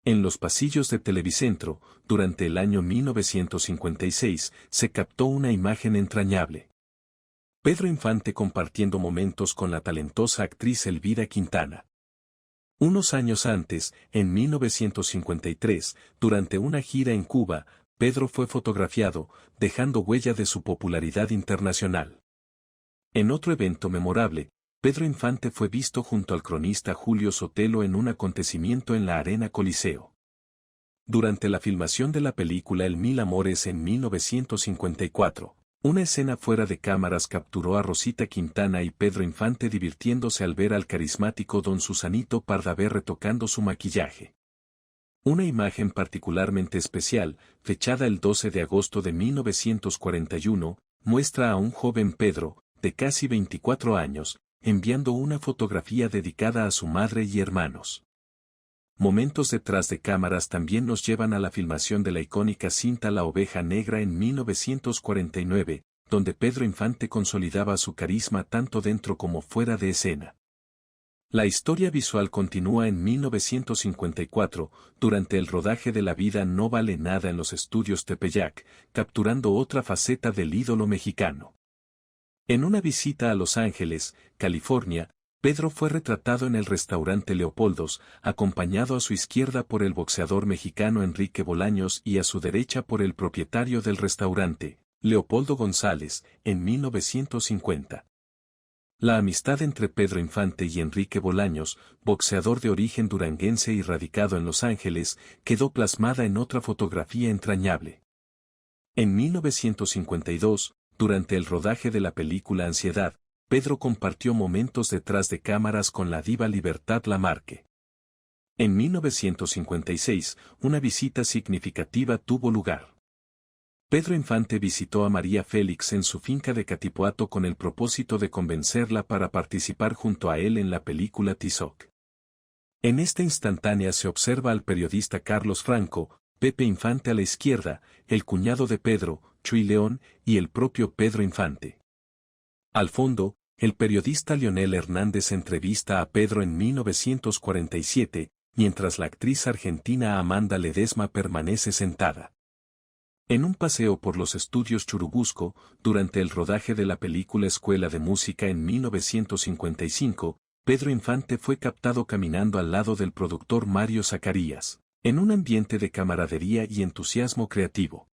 En los pasillos de Televicentro, durante el año 1956, se captó una imagen entrañable. Pedro Infante compartiendo momentos con la talentosa actriz Elvira Quintana. Unos años antes, en 1953, durante una gira en Cuba, Pedro fue fotografiado, dejando huella de su popularidad internacional. En otro evento memorable, Pedro Infante fue visto junto al cronista Julio Sotelo en un acontecimiento en la Arena Coliseo. Durante la filmación de la película El Mil Amores en 1954, una escena fuera de cámaras capturó a Rosita Quintana y Pedro Infante divirtiéndose al ver al carismático don Susanito Pardavé retocando su maquillaje. Una imagen particularmente especial, fechada el 12 de agosto de 1941, muestra a un joven Pedro, de casi 24 años, enviando una fotografía dedicada a su madre y hermanos. Momentos detrás de cámaras también nos llevan a la filmación de la icónica cinta La Oveja Negra en 1949, donde Pedro Infante consolidaba su carisma tanto dentro como fuera de escena. La historia visual continúa en 1954, durante el rodaje de La Vida No Vale Nada en los estudios Tepeyac, capturando otra faceta del ídolo mexicano. En una visita a Los Ángeles, California, Pedro fue retratado en el restaurante Leopoldos, acompañado a su izquierda por el boxeador mexicano Enrique Bolaños y a su derecha por el propietario del restaurante, Leopoldo González, en 1950. La amistad entre Pedro Infante y Enrique Bolaños, boxeador de origen duranguense y radicado en Los Ángeles, quedó plasmada en otra fotografía entrañable. En 1952, durante el rodaje de la película Ansiedad, Pedro compartió momentos detrás de cámaras con la diva Libertad Lamarque. En 1956, una visita significativa tuvo lugar. Pedro Infante visitó a María Félix en su finca de Catipuato con el propósito de convencerla para participar junto a él en la película Tizoc. En esta instantánea se observa al periodista Carlos Franco, Pepe Infante a la izquierda, el cuñado de Pedro, Chuy León, y el propio Pedro Infante. Al fondo, el periodista Leonel Hernández entrevista a Pedro en 1947, mientras la actriz argentina Amanda Ledesma permanece sentada. En un paseo por los estudios Churubusco, durante el rodaje de la película Escuela de Música en 1955, Pedro Infante fue captado caminando al lado del productor Mario Zacarías, en un ambiente de camaradería y entusiasmo creativo.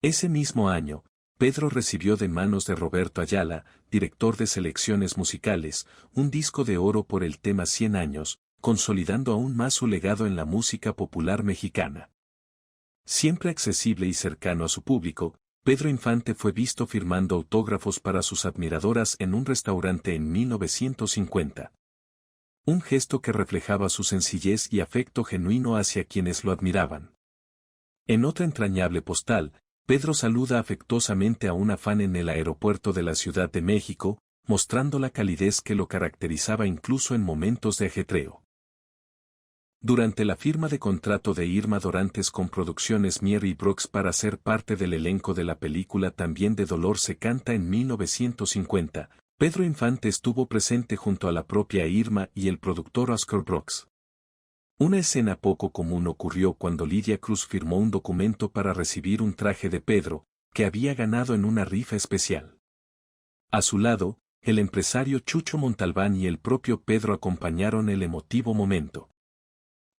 Ese mismo año, Pedro recibió de manos de Roberto Ayala, director de selecciones musicales, un disco de oro por el tema 100 años, consolidando aún más su legado en la música popular mexicana. Siempre accesible y cercano a su público, Pedro Infante fue visto firmando autógrafos para sus admiradoras en un restaurante en 1950. Un gesto que reflejaba su sencillez y afecto genuino hacia quienes lo admiraban. En otra entrañable postal, Pedro saluda afectuosamente a una fan en el aeropuerto de la Ciudad de México, mostrando la calidez que lo caracterizaba incluso en momentos de ajetreo. Durante la firma de contrato de Irma Dorantes con Producciones Mier y Brox para ser parte del elenco de la película También de Dolor se canta en 1950, Pedro Infante estuvo presente junto a la propia Irma y el productor Oscar Brox. Una escena poco común ocurrió cuando Lidia Cruz firmó un documento para recibir un traje de Pedro, que había ganado en una rifa especial. A su lado, el empresario Chucho Montalbán y el propio Pedro acompañaron el emotivo momento.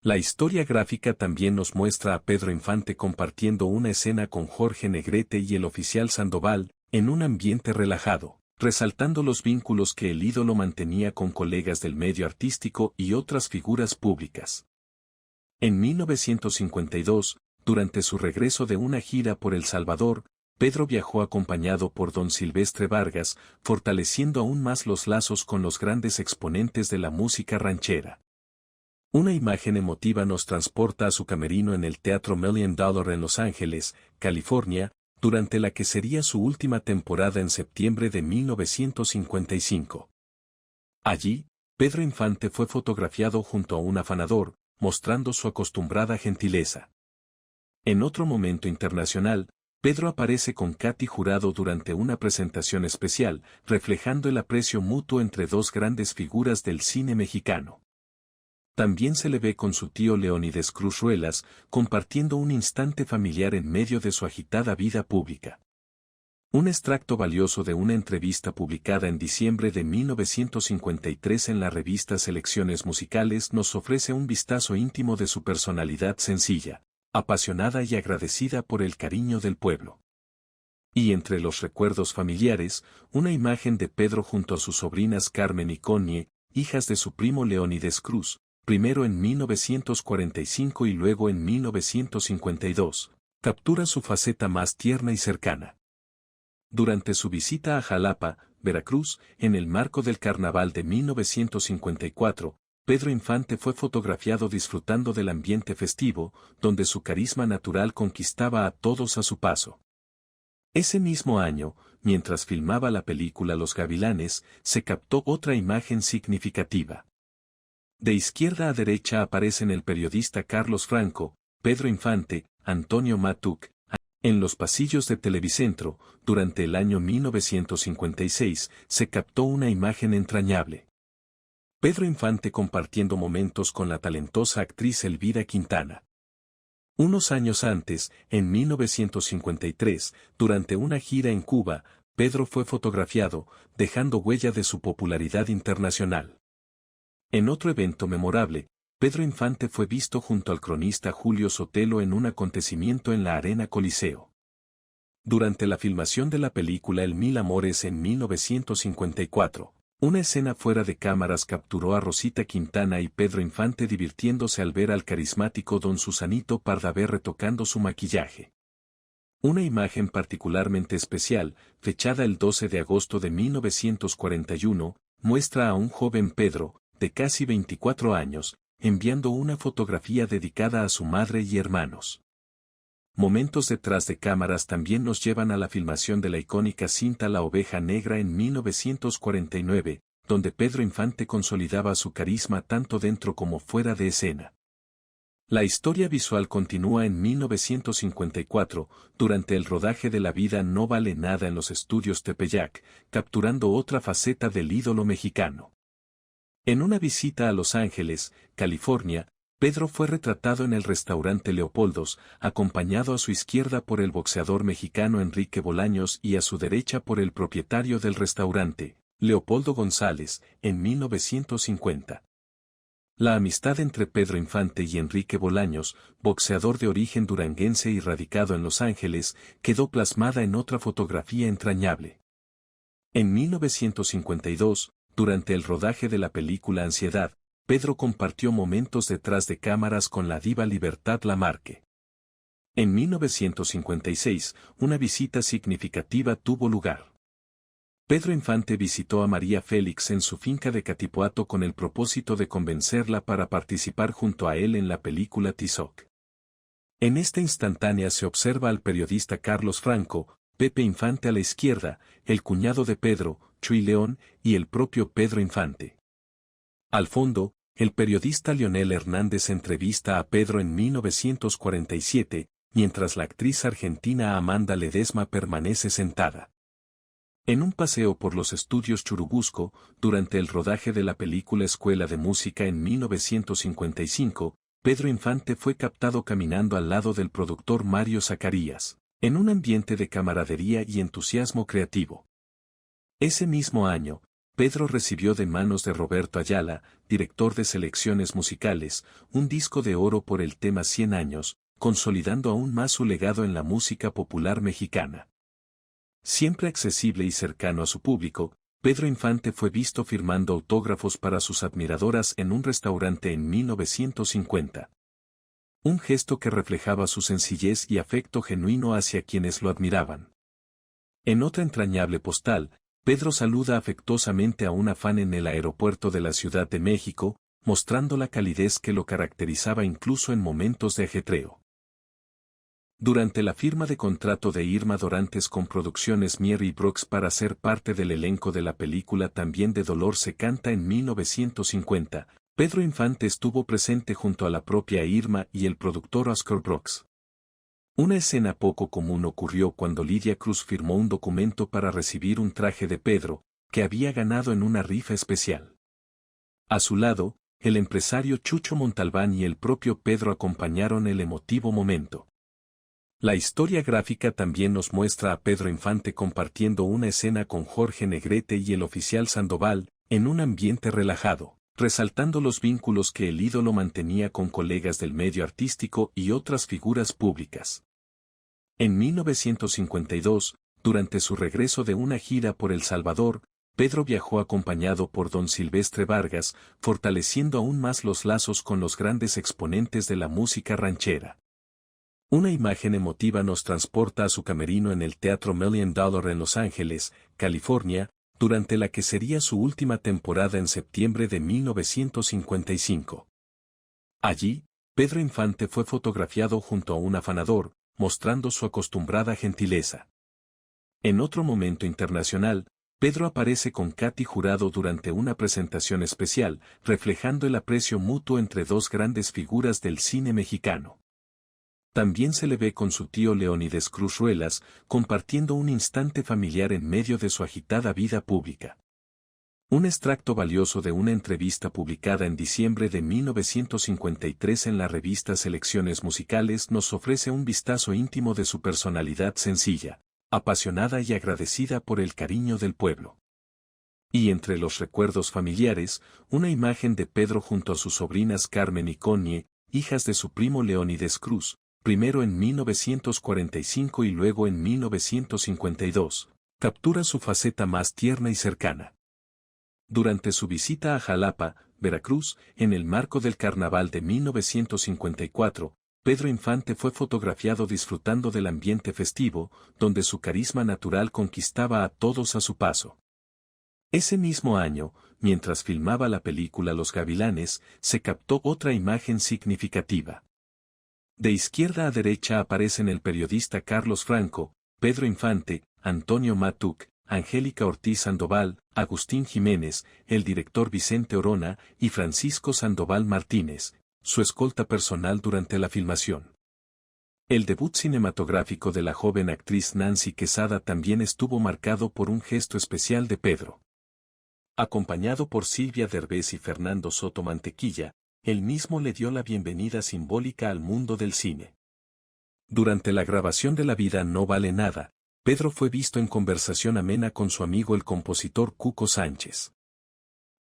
La historia gráfica también nos muestra a Pedro Infante compartiendo una escena con Jorge Negrete y el oficial Sandoval, en un ambiente relajado, resaltando los vínculos que el ídolo mantenía con colegas del medio artístico y otras figuras públicas. En 1952, durante su regreso de una gira por El Salvador, Pedro viajó acompañado por don Silvestre Vargas, fortaleciendo aún más los lazos con los grandes exponentes de la música ranchera. Una imagen emotiva nos transporta a su camerino en el Teatro Million Dollar en Los Ángeles, California, durante la que sería su última temporada en septiembre de 1955. Allí, Pedro Infante fue fotografiado junto a un afanador, mostrando su acostumbrada gentileza. En otro momento internacional, Pedro aparece con Katy Jurado durante una presentación especial, reflejando el aprecio mutuo entre dos grandes figuras del cine mexicano. También se le ve con su tío Leónides Cruz Ruelas, compartiendo un instante familiar en medio de su agitada vida pública. Un extracto valioso de una entrevista publicada en diciembre de 1953 en la revista Selecciones Musicales nos ofrece un vistazo íntimo de su personalidad sencilla, apasionada y agradecida por el cariño del pueblo. Y entre los recuerdos familiares, una imagen de Pedro junto a sus sobrinas Carmen y Connie, hijas de su primo Leónides Cruz, primero en 1945 y luego en 1952, captura su faceta más tierna y cercana. Durante su visita a Jalapa, Veracruz, en el marco del Carnaval de 1954, Pedro Infante fue fotografiado disfrutando del ambiente festivo, donde su carisma natural conquistaba a todos a su paso. Ese mismo año, mientras filmaba la película Los Gavilanes, se captó otra imagen significativa. De izquierda a derecha aparecen el periodista Carlos Franco, Pedro Infante, Antonio Matuc. En los pasillos de Televicentro, durante el año 1956, se captó una imagen entrañable. Pedro Infante compartiendo momentos con la talentosa actriz Elvira Quintana. Unos años antes, en 1953, durante una gira en Cuba, Pedro fue fotografiado, dejando huella de su popularidad internacional. En otro evento memorable, Pedro Infante fue visto junto al cronista Julio Sotelo en un acontecimiento en la Arena Coliseo. Durante la filmación de la película El Mil Amores en 1954, una escena fuera de cámaras capturó a Rosita Quintana y Pedro Infante divirtiéndose al ver al carismático don Susanito Pardavé retocando su maquillaje. Una imagen particularmente especial, fechada el 12 de agosto de 1941, muestra a un joven Pedro, de casi 24 años, enviando una fotografía dedicada a su madre y hermanos. Momentos detrás de cámaras también nos llevan a la filmación de la icónica cinta La Oveja Negra en 1949, donde Pedro Infante consolidaba su carisma tanto dentro como fuera de escena. La historia visual continúa en 1954, durante el rodaje de La Vida No Vale Nada en los estudios Tepeyac, capturando otra faceta del ídolo mexicano. En una visita a Los Ángeles, California, Pedro fue retratado en el restaurante Leopoldos, acompañado a su izquierda por el boxeador mexicano Enrique Bolaños y a su derecha por el propietario del restaurante, Leopoldo González, en 1950. La amistad entre Pedro Infante y Enrique Bolaños, boxeador de origen duranguense y radicado en Los Ángeles, quedó plasmada en otra fotografía entrañable. En 1952, durante el rodaje de la película Ansiedad, Pedro compartió momentos detrás de cámaras con la diva Libertad Lamarque. En 1956, una visita significativa tuvo lugar. Pedro Infante visitó a María Félix en su finca de Catipuato con el propósito de convencerla para participar junto a él en la película Tizoc. En esta instantánea se observa al periodista Carlos Franco, Pepe Infante a la izquierda, el cuñado de Pedro, Chuy León, y el propio Pedro Infante. Al fondo, el periodista Leonel Hernández entrevista a Pedro en 1947, mientras la actriz argentina Amanda Ledesma permanece sentada. En un paseo por los estudios Churubusco, durante el rodaje de la película Escuela de Música en 1955, Pedro Infante fue captado caminando al lado del productor Mario Zacarías, en un ambiente de camaradería y entusiasmo creativo. Ese mismo año, Pedro recibió de manos de Roberto Ayala, director de Selecciones Musicales, un disco de oro por el tema 100 años, consolidando aún más su legado en la música popular mexicana. Siempre accesible y cercano a su público, Pedro Infante fue visto firmando autógrafos para sus admiradoras en un restaurante en 1950. Un gesto que reflejaba su sencillez y afecto genuino hacia quienes lo admiraban. En otra entrañable postal, Pedro saluda afectuosamente a una fan en el aeropuerto de la Ciudad de México, mostrando la calidez que lo caracterizaba incluso en momentos de ajetreo. Durante la firma de contrato de Irma Dorantes con Producciones Mier y Brox para ser parte del elenco de la película También de Dolor se canta en 1950, Pedro Infante estuvo presente junto a la propia Irma y el productor Oscar Brox. Una escena poco común ocurrió cuando Lidia Cruz firmó un documento para recibir un traje de Pedro, que había ganado en una rifa especial. A su lado, el empresario Chucho Montalbán y el propio Pedro acompañaron el emotivo momento. La historia gráfica también nos muestra a Pedro Infante compartiendo una escena con Jorge Negrete y el oficial Sandoval, en un ambiente relajado, resaltando los vínculos que el ídolo mantenía con colegas del medio artístico y otras figuras públicas. En 1952, durante su regreso de una gira por El Salvador, Pedro viajó acompañado por don Silvestre Vargas, fortaleciendo aún más los lazos con los grandes exponentes de la música ranchera. Una imagen emotiva nos transporta a su camerino en el Teatro $1 Million en Los Ángeles, California, durante la que sería su última temporada en septiembre de 1955. Allí, Pedro Infante fue fotografiado junto a un afanador, mostrando su acostumbrada gentileza. En otro momento internacional, Pedro aparece con Katy Jurado durante una presentación especial, reflejando el aprecio mutuo entre dos grandes figuras del cine mexicano. También se le ve con su tío Leónides Cruz Ruelas, compartiendo un instante familiar en medio de su agitada vida pública. Un extracto valioso de una entrevista publicada en diciembre de 1953 en la revista Selecciones Musicales nos ofrece un vistazo íntimo de su personalidad sencilla, apasionada y agradecida por el cariño del pueblo. Y entre los recuerdos familiares, una imagen de Pedro junto a sus sobrinas Carmen y Connie, hijas de su primo Leónides Cruz, primero en 1945 y luego en 1952, captura su faceta más tierna y cercana. Durante su visita a Jalapa, Veracruz, en el marco del Carnaval de 1954, Pedro Infante fue fotografiado disfrutando del ambiente festivo, donde su carisma natural conquistaba a todos a su paso. Ese mismo año, mientras filmaba la película Los Gavilanes, se captó otra imagen significativa. De izquierda a derecha aparecen el periodista Carlos Franco, Pedro Infante, Antonio Matuc, Angélica Ortiz Sandoval, Agustín Jiménez, el director Vicente Orona y Francisco Sandoval Martínez, su escolta personal durante la filmación. El debut cinematográfico de la joven actriz Nancy Quesada también estuvo marcado por un gesto especial de Pedro. Acompañado por Silvia Derbez y Fernando Soto Mantequilla, él mismo le dio la bienvenida simbólica al mundo del cine. Durante la grabación de La vida no vale nada, Pedro fue visto en conversación amena con su amigo el compositor Cuco Sánchez.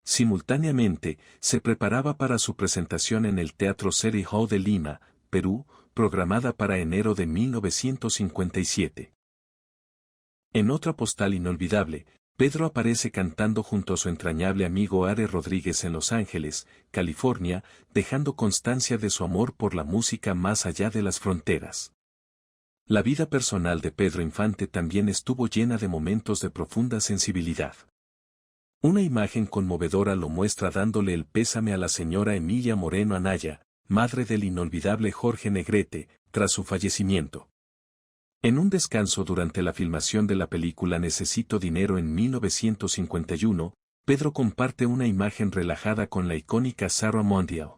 Simultáneamente, se preparaba para su presentación en el Teatro City Hall de Lima, Perú, programada para enero de 1957. En otra postal inolvidable, Pedro aparece cantando junto a su entrañable amigo Are Rodríguez en Los Ángeles, California, dejando constancia de su amor por la música más allá de las fronteras. La vida personal de Pedro Infante también estuvo llena de momentos de profunda sensibilidad. Una imagen conmovedora lo muestra dándole el pésame a la señora Emilia Moreno Anaya, madre del inolvidable Jorge Negrete, tras su fallecimiento. En un descanso durante la filmación de la película Necesito dinero en 1951, Pedro comparte una imagen relajada con la icónica Sarah Mondial.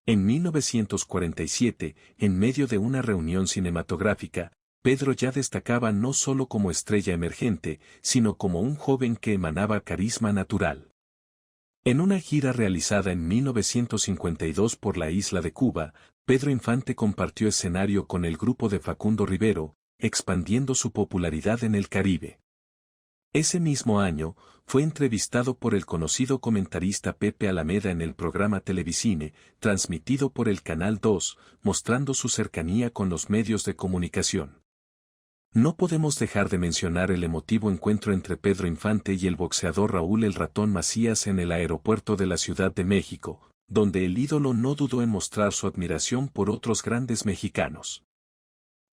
En 1947, en medio de una reunión cinematográfica, Pedro ya destacaba no solo como estrella emergente, sino como un joven que emanaba carisma natural. En una gira realizada en 1952 por la isla de Cuba, Pedro Infante compartió escenario con el grupo de Facundo Rivero, expandiendo su popularidad en el Caribe. Ese mismo año, fue entrevistado por el conocido comentarista Pepe Alameda en el programa Televicine, transmitido por el Canal 2, mostrando su cercanía con los medios de comunicación. No podemos dejar de mencionar el emotivo encuentro entre Pedro Infante y el boxeador Raúl El Ratón Macías en el aeropuerto de la Ciudad de México, donde el ídolo no dudó en mostrar su admiración por otros grandes mexicanos.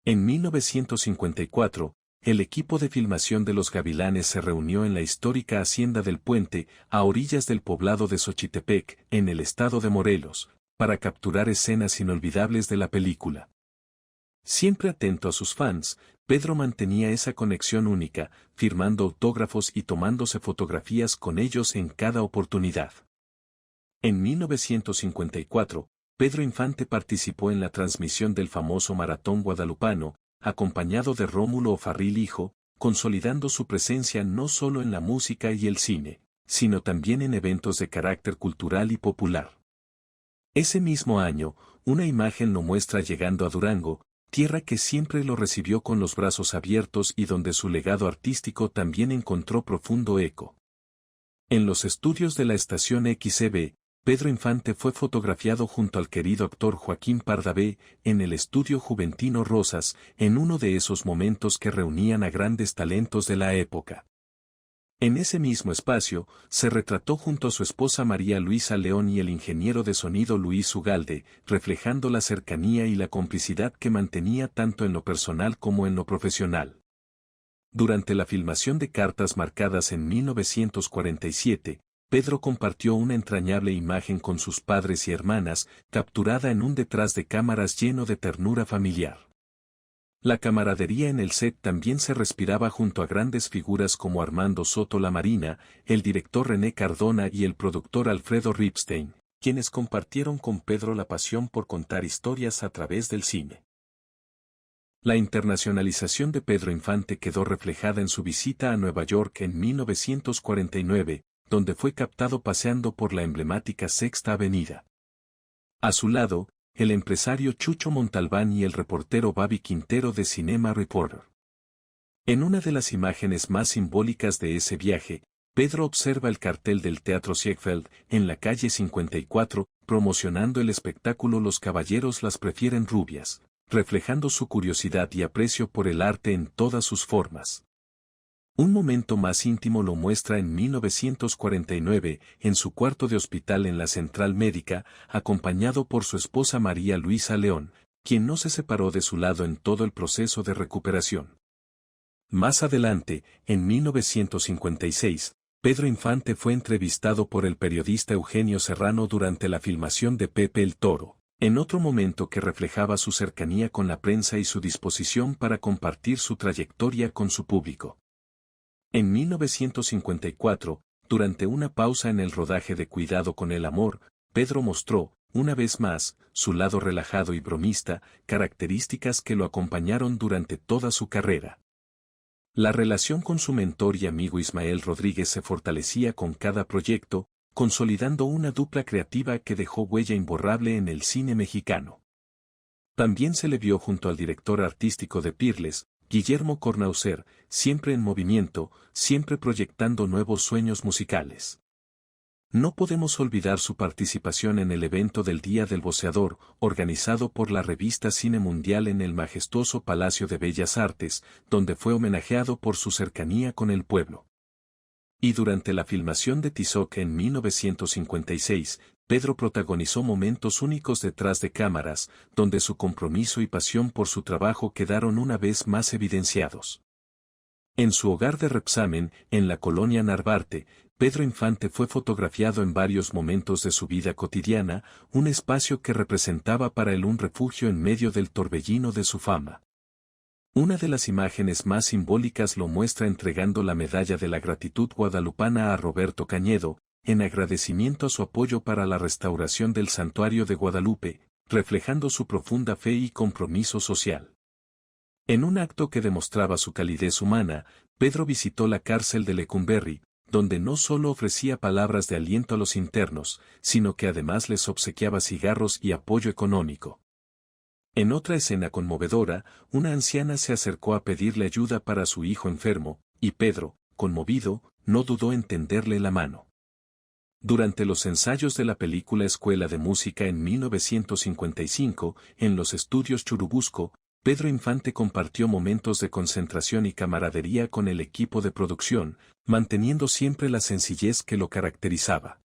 En 1954, el equipo de filmación de Los Gavilanes se reunió en la histórica Hacienda del Puente, a orillas del poblado de Xochitepec, en el estado de Morelos, para capturar escenas inolvidables de la película. Siempre atento a sus fans, Pedro mantenía esa conexión única, firmando autógrafos y tomándose fotografías con ellos en cada oportunidad. En 1954, Pedro Infante participó en la transmisión del famoso Maratón Guadalupano, acompañado de Rómulo Ofarril hijo, consolidando su presencia no solo en la música y el cine, sino también en eventos de carácter cultural y popular. Ese mismo año, una imagen lo muestra llegando a Durango, tierra que siempre lo recibió con los brazos abiertos y donde su legado artístico también encontró profundo eco. En los estudios de la estación XCB, Pedro Infante fue fotografiado junto al querido actor Joaquín Pardavé en el estudio Juventino Rosas, en uno de esos momentos que reunían a grandes talentos de la época. En ese mismo espacio, se retrató junto a su esposa María Luisa León y el ingeniero de sonido Luis Ugalde, reflejando la cercanía y la complicidad que mantenía tanto en lo personal como en lo profesional. Durante la filmación de Cartas Marcadas en 1947, Pedro compartió una entrañable imagen con sus padres y hermanas, capturada en un detrás de cámaras lleno de ternura familiar. La camaradería en el set también se respiraba junto a grandes figuras como Armando Soto Lamarina, el director René Cardona y el productor Alfredo Ripstein, quienes compartieron con Pedro la pasión por contar historias a través del cine. La internacionalización de Pedro Infante quedó reflejada en su visita a Nueva York en 1949, donde fue captado paseando por la emblemática Sexta Avenida. A su lado, el empresario Chucho Montalbán y el reportero Babi Quintero de Cinema Reporter. En una de las imágenes más simbólicas de ese viaje, Pedro observa el cartel del Teatro Ziegfeld en la calle 54, promocionando el espectáculo Los caballeros las prefieren rubias, reflejando su curiosidad y aprecio por el arte en todas sus formas. Un momento más íntimo lo muestra en 1949, en su cuarto de hospital en la Central Médica, acompañado por su esposa María Luisa León, quien no se separó de su lado en todo el proceso de recuperación. Más adelante, en 1956, Pedro Infante fue entrevistado por el periodista Eugenio Serrano durante la filmación de Pepe el Toro, en otro momento que reflejaba su cercanía con la prensa y su disposición para compartir su trayectoria con su público. En 1954, durante una pausa en el rodaje de Cuidado con el amor, Pedro mostró, una vez más, su lado relajado y bromista, características que lo acompañaron durante toda su carrera. La relación con su mentor y amigo Ismael Rodríguez se fortalecía con cada proyecto, consolidando una dupla creativa que dejó huella imborrable en el cine mexicano. También se le vio junto al director artístico de Pirles, Guillermo Cornaucer, siempre en movimiento, siempre proyectando nuevos sueños musicales. No podemos olvidar su participación en el evento del Día del Boceador, organizado por la revista Cine Mundial en el majestuoso Palacio de Bellas Artes, donde fue homenajeado por su cercanía con el pueblo. Y durante la filmación de Tizoc en 1956, Pedro protagonizó momentos únicos detrás de cámaras, donde su compromiso y pasión por su trabajo quedaron una vez más evidenciados. En su hogar de Repsamen, en la colonia Narvarte, Pedro Infante fue fotografiado en varios momentos de su vida cotidiana, un espacio que representaba para él un refugio en medio del torbellino de su fama. Una de las imágenes más simbólicas lo muestra entregando la medalla de la gratitud guadalupana a Roberto Cañedo, en agradecimiento a su apoyo para la restauración del Santuario de Guadalupe, reflejando su profunda fe y compromiso social. En un acto que demostraba su calidez humana, Pedro visitó la cárcel de Lecumberri, donde no solo ofrecía palabras de aliento a los internos, sino que además les obsequiaba cigarros y apoyo económico. En otra escena conmovedora, una anciana se acercó a pedirle ayuda para su hijo enfermo, y Pedro, conmovido, no dudó en tenderle la mano. Durante los ensayos de la película Escuela de Música en 1955, en los estudios Churubusco, Pedro Infante compartió momentos de concentración y camaradería con el equipo de producción, manteniendo siempre la sencillez que lo caracterizaba.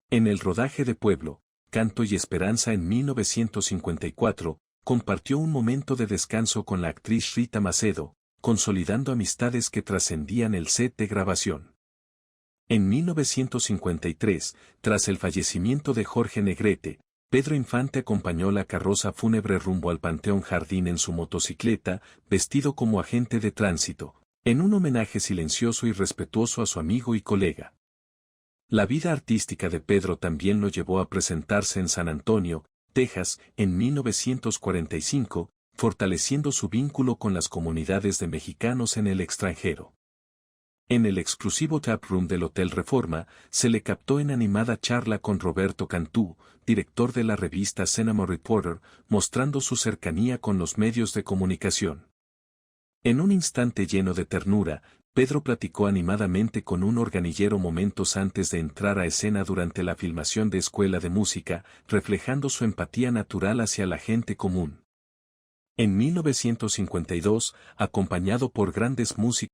En el rodaje de Pueblo, Canto y Esperanza en 1954, compartió un momento de descanso con la actriz Rita Macedo, consolidando amistades que trascendían el set de grabación. En 1953, tras el fallecimiento de Jorge Negrete, Pedro Infante acompañó la carroza fúnebre rumbo al Panteón Jardín en su motocicleta, vestido como agente de tránsito, en un homenaje silencioso y respetuoso a su amigo y colega. La vida artística de Pedro también lo llevó a presentarse en San Antonio, Texas, en 1945, fortaleciendo su vínculo con las comunidades de mexicanos en el extranjero. En el exclusivo tap room del Hotel Reforma, se le captó en animada charla con Roberto Cantú, director de la revista Cinema Reporter, mostrando su cercanía con los medios de comunicación. En un instante lleno de ternura, Pedro platicó animadamente con un organillero momentos antes de entrar a escena durante la filmación de Escuela de Música, reflejando su empatía natural hacia la gente común. En 1952, acompañado por grandes músicos,